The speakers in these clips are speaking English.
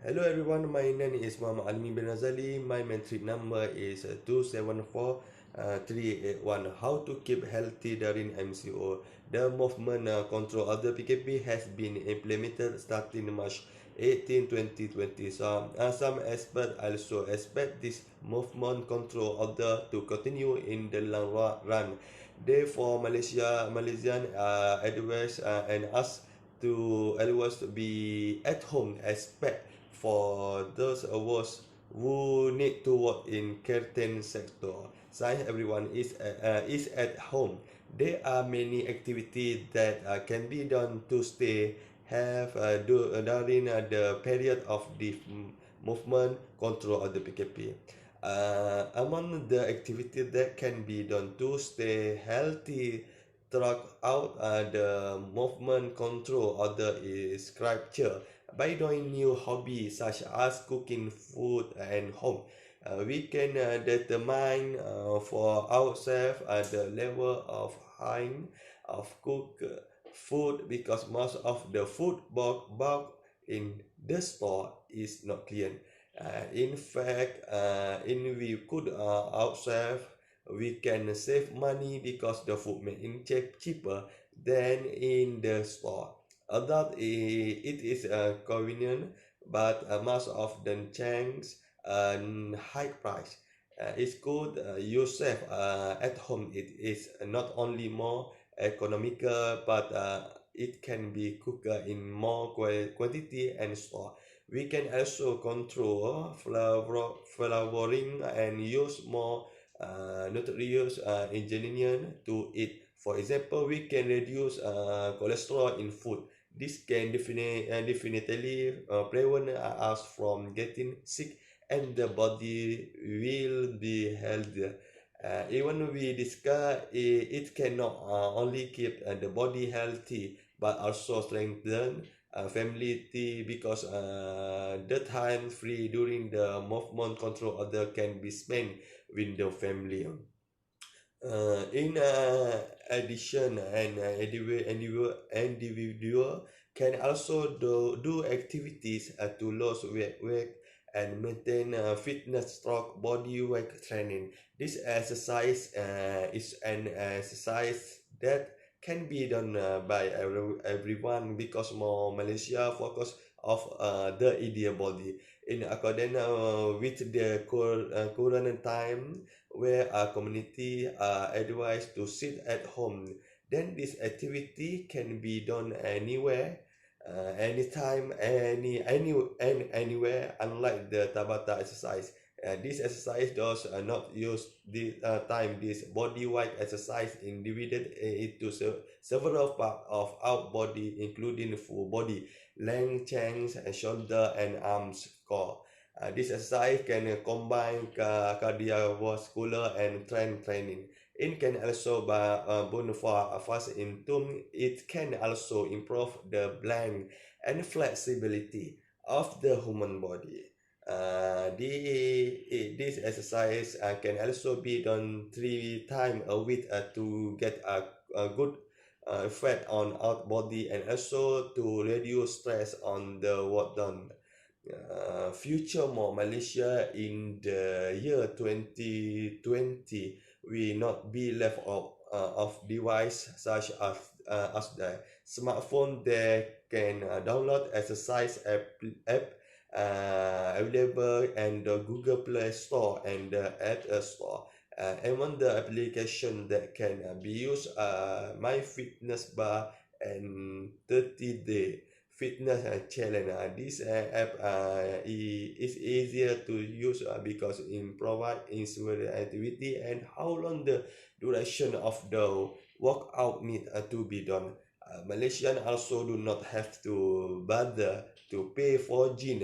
Hello everyone, my name is Muhammad Alimi bin Razali. My metric number is 274-381. How to keep healthy during MCO. The movement control of the PKP has been implemented starting March 18, 2020. Some experts also expect this movement control order to continue in the long run. Therefore, Malaysian advice and us to always be at home, expect for those of us who need to work in certain sector. Since everyone is at home, there are many activities that can be done to stay during the period of the movement control of the PKP. Among the activities that can be done to stay healthy throughout the movement control order is scripture by doing new hobbies such as cooking food and home. We can determine for ourselves the level of high of cooked food because most of the food bought in the store is not clean. In fact, in we could ourselves we can save money because the food made in cheaper than in the store. Although it is convenient, but most of the chains high price. It's good yourself at home. It is not only more economical, but it can be cooked in more quantity and store. We can also control flavoring and use more nutritious ingredient to eat. For example, we can reduce cholesterol in food. This can definitely prevent us from getting sick and the body will be healthier. Even we discuss it cannot only keep the body healthy but also strengthen family because the time free during the movement control order can be spent with the family. In addition, an individual can also do activities to lose weight and maintain fitness stroke body weight training. This exercise is an exercise that can be done by everyone because more Malaysia focus of the ideal body in accordance with the current time where a community are advised to sit at home. Then this activity can be done anywhere, anytime, anywhere. Unlike the Tabata exercise, this exercise does not use the time. This body weight exercise is divided into several parts of our body, including full body, length, chest, shoulder, and arms, core. This exercise can combine cardiovascular and strength training. It can also burn for fast in tune. It can also improve the balance and flexibility of the human body. This exercise can also be done 3 times a week to get a good effect on our body and also to reduce stress on the work done. Future more Malaysia in the year 2020 will not be left of device such as the smartphone that can download exercise app available and the Google Play Store and the App Store. Among the application that can be used My Fitness Bar and 30-day fitness challenge. This app is easier to use because it provides inspiring activity and how long the duration of the workout need to be done. Malaysians also do not have to bother to pay for gym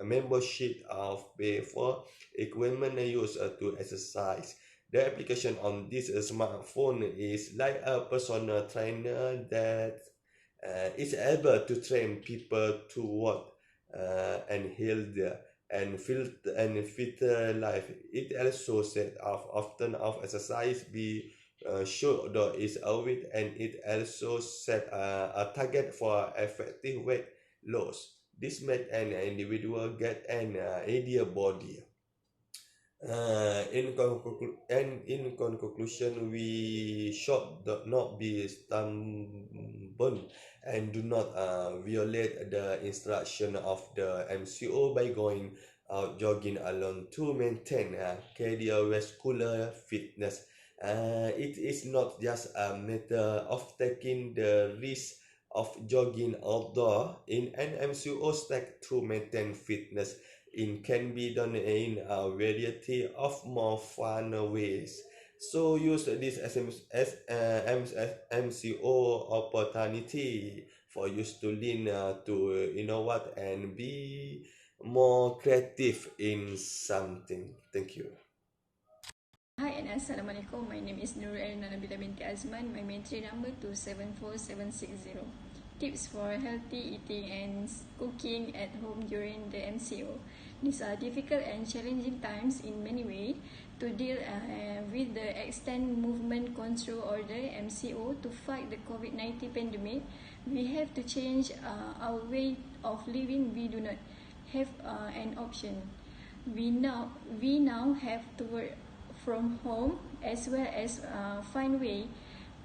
membership of pay for equipment used to exercise. The application on this smartphone is like a personal trainer that is able to train people to work and healthier and fitter life. It also set off often of exercise be short though is a week, and it also set a target for effective weight loss. This made an individual get an ideal body. In conclusion, we should not be stubborn and do not violate the instruction of the MCO by going out jogging alone to maintain cardiovascular fitness. It is not just a matter of taking the risk of jogging outdoor in an MCO stack to maintain fitness. It can be done in a variety of more fun ways. So use this MCO opportunity for you to learn to innovate and be more creative in something. Thank you. Hi and Assalamualaikum. My name is NURUL NABILA binti AZMAN. My entry number 274760. Tips for healthy eating and cooking at home during the MCO. These are difficult and challenging times in many ways. To deal with the extended movement control order MCO to fight the COVID-19 pandemic, we have to change our way of living. We do not have an option. We now have to work from home as well as find way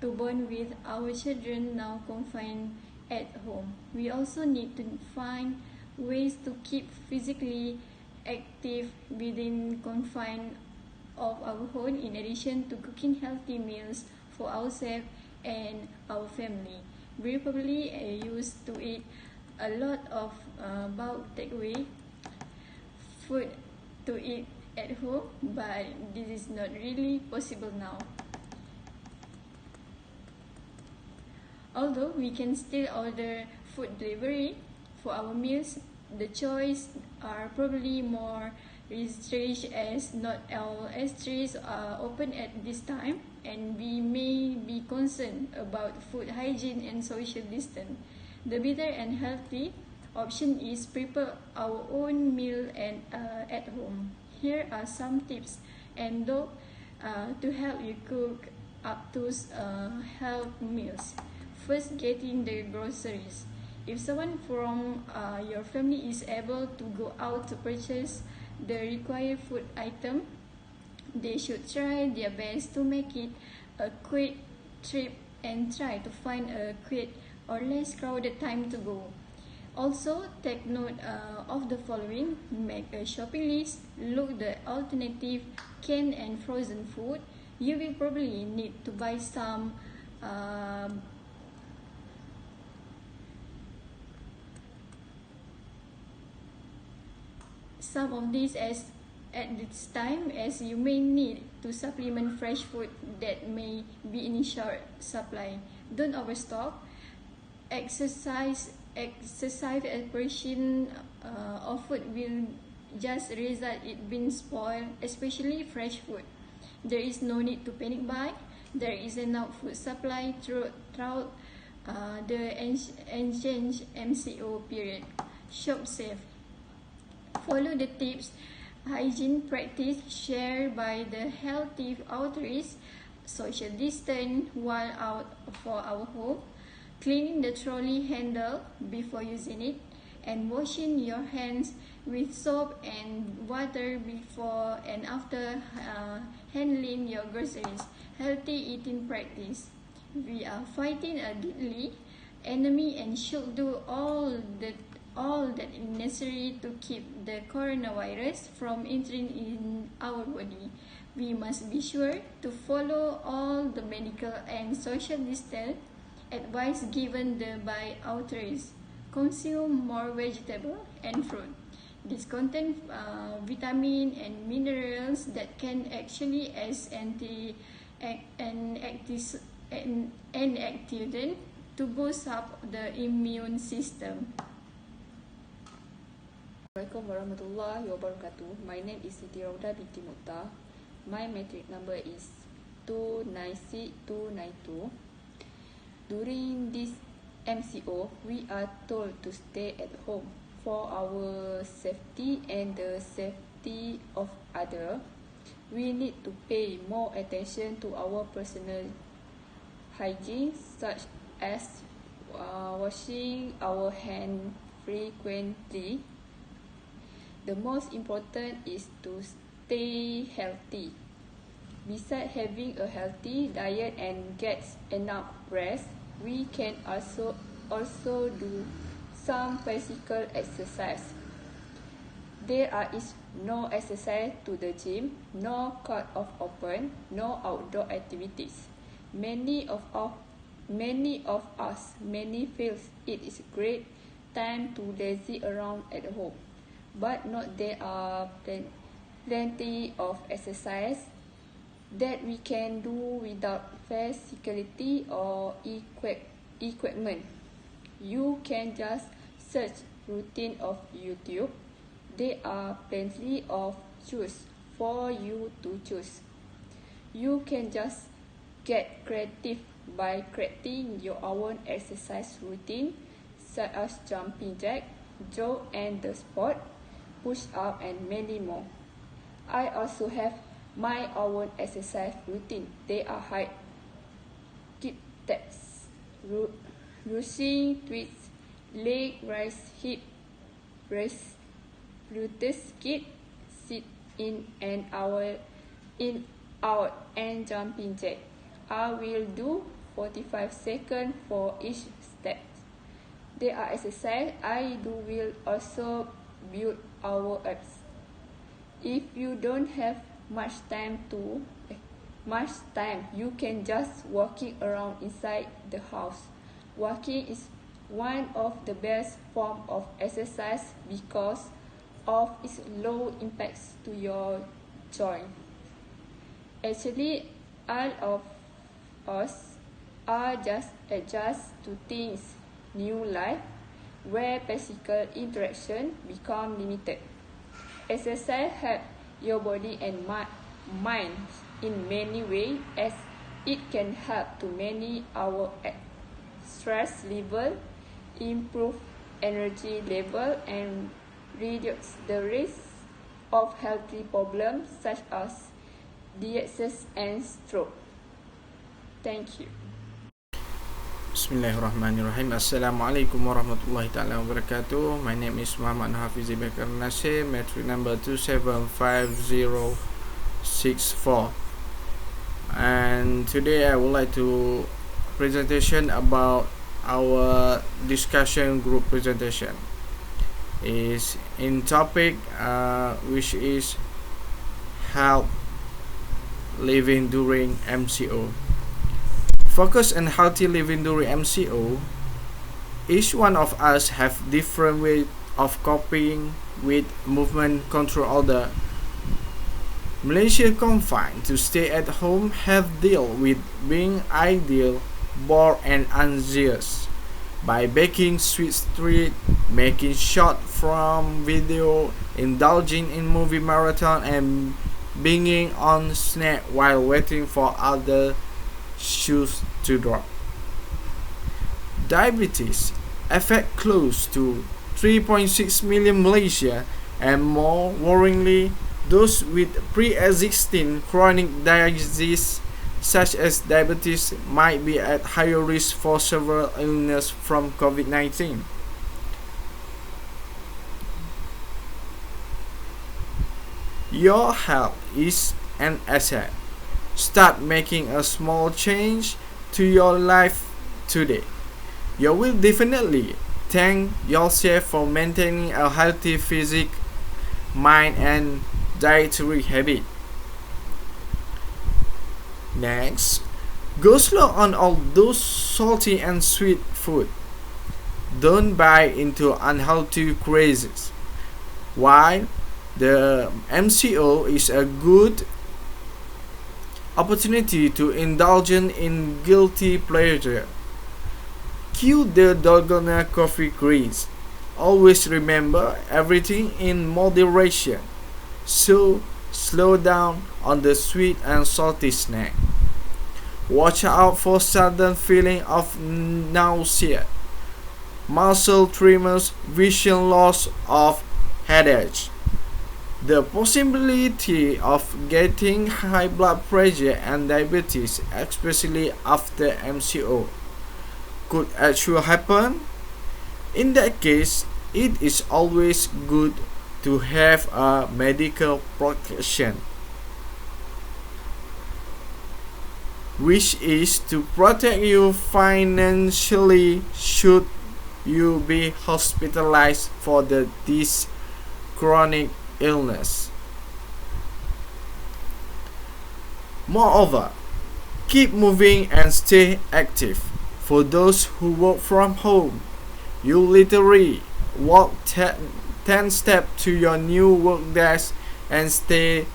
to bond with our children now confined at home. We also need to find ways to keep physically active within confine of our home, in addition to cooking healthy meals for ourselves and our family. We probably used to eat a lot of bulk takeaway food to eat at home, but this is not really possible now. Although we can still order food delivery for our meals, the choice are probably more restricted as not all restaurants are open at this time, and we may be concerned about food hygiene and social distance. The better and healthy option is prepare our own meal and at home. Here are some tips and to help you cook up to health meals. First, getting the groceries. If someone from your family is able to go out to purchase the required food item, they should try their best to make it a quick trip and try to find a quick or less crowded time to go. Also, take note of the following. Make a shopping list. Look the alternative canned and frozen food. You will probably need to buy some of these at this time, as you may need to supplement fresh food that may be in short supply. Don't overstock. Exercise portion of food will just result it being spoiled, especially fresh food. There is no need to panic buy. There is enough food supply throughout the ancient MCO period. Shop safe. Follow the tips hygiene practice shared by the healthy authorities. Social distance while out for our home. Cleaning the trolley handle before using it, and washing your hands with soap and water before and after handling your groceries. Healthy eating practice. We are fighting a deadly enemy and should do all that is necessary to keep the coronavirus from entering in our body. We must be sure to follow all the medical and social distance advice given by authorities. Consume more vegetable and fruit. This contains vitamin and minerals that can actually as antioxidant to boost up the immune system. Assalamualaikum warahmatullahi wabarakatuh. My name is SITI RAUDHAH binti MOKHTAR. My matric number is 296292. During this MCO, we are told to stay at home for our safety and the safety of others. We need to pay more attention to our personal hygiene, such as washing our hands frequently. The most important is to stay healthy. Besides having a healthy diet and get enough rest, we can also do some physical exercise. There is no exercise to the gym, no court of open, no outdoor activities. Many feels it is a great time to lazy around at home, but not there are plenty of exercise that we can do without physicality or equipment. You can just search routine of YouTube. There are plenty of choice for you to choose. You can just get creative by creating your own exercise routine, such as jumping jack, jog and the sport, push up and many more. I also have my own exercise routine. They are high keep steps, rushing, twists, leg raise, hip raise, glutes skip, sit in and out and jumping jack. I will do 45 seconds for each step. There are exercise I do will also build our abs. If you don't have much time, you can just walking around inside the house. Walking is one of the best form of exercise because of its low impacts to your joint. Actually, all of us are just adjust to things new life where physical interaction become limited. Exercise help your body and mind in many ways, as it can help to manage our stress level, improve energy level and reduce the risk of health problems such as diabetes and stroke. Thank you. Bismillahirrahmanirrahim. Assalamualaikum warahmatullahi ta'ala wabarakatuh. My name is Muhammad NORHAFFIZI KHAIRUNASIR, metric number 275064. And today I would like to presentation about our discussion group presentation. Is in topic which is health living during MCO. Focus on healthy living during MCO. Each one of us have different way of coping with movement control order. Malaysia confined to stay at home have dealt with being ideal, bored and anxious by baking sweet treat, making short from video, indulging in movie marathon and binging on snack while waiting for other shoes to drop. Diabetes affect close to 3.6 million Malaysia, and more worryingly, those with pre-existing chronic disease such as diabetes might be at higher risk for several illnesses from COVID-19. Your health is an asset. Start making a small change to your life today. You will definitely thank yourself for maintaining a healthy physique, mind and dietary habit. Next, go slow on all those salty and sweet food. Don't buy into unhealthy crazes. While the MCO is a good opportunity to indulge in guilty pleasure, cue the dalgona coffee craze. Always remember everything in moderation. So slow down on the sweet and salty snack. Watch out for sudden feeling of nausea, muscle tremors, vision loss, or headache. The possibility of getting high blood pressure and diabetes, especially after MCO, could actually happen. In that case, it is always good to have a medical protection, which is to protect you financially should you be hospitalized for this chronic illness. Moreover, keep moving and stay active. For those who work from home, you literally walk 10 steps to your new work desk and stay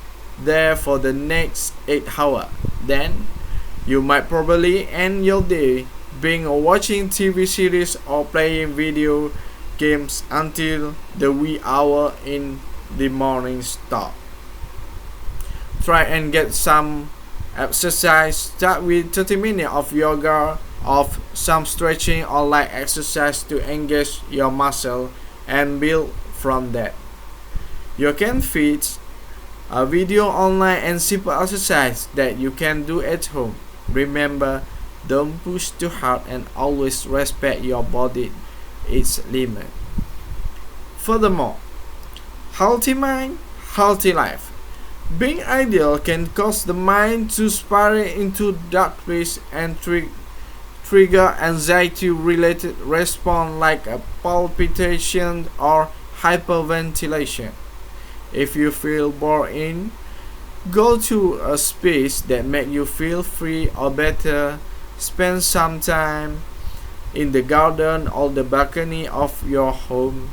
there for the next 8 hours. Then, you might probably end your day being watching TV series or playing video games until the wee hour in the morning start. Try and get some exercise. Start with 30 minutes of yoga, of some stretching or light exercise to engage your muscle and build from that. You can feed a video online and simple exercise that you can do at home. Remember, don't push too hard and always respect your body, its limit. Furthermore, healthy mind, healthy life. Being ideal can cause the mind to spiral into dark place and trigger anxiety-related response like a palpitation or hyperventilation. If you feel bored, go to a space that makes you feel free or better. Spend some time in the garden or the balcony of your home,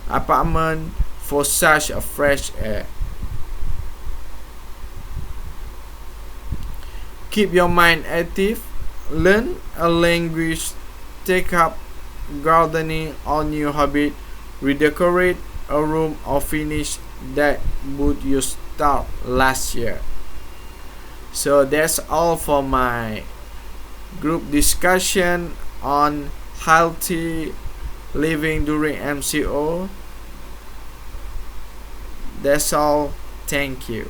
apartment for such a fresh air. Keep your mind active. Learn a language, take up gardening or new habit, redecorate a room or finish that book you start last year. So that's all for my group discussion on healthy living during MCO. That's all. Thank you.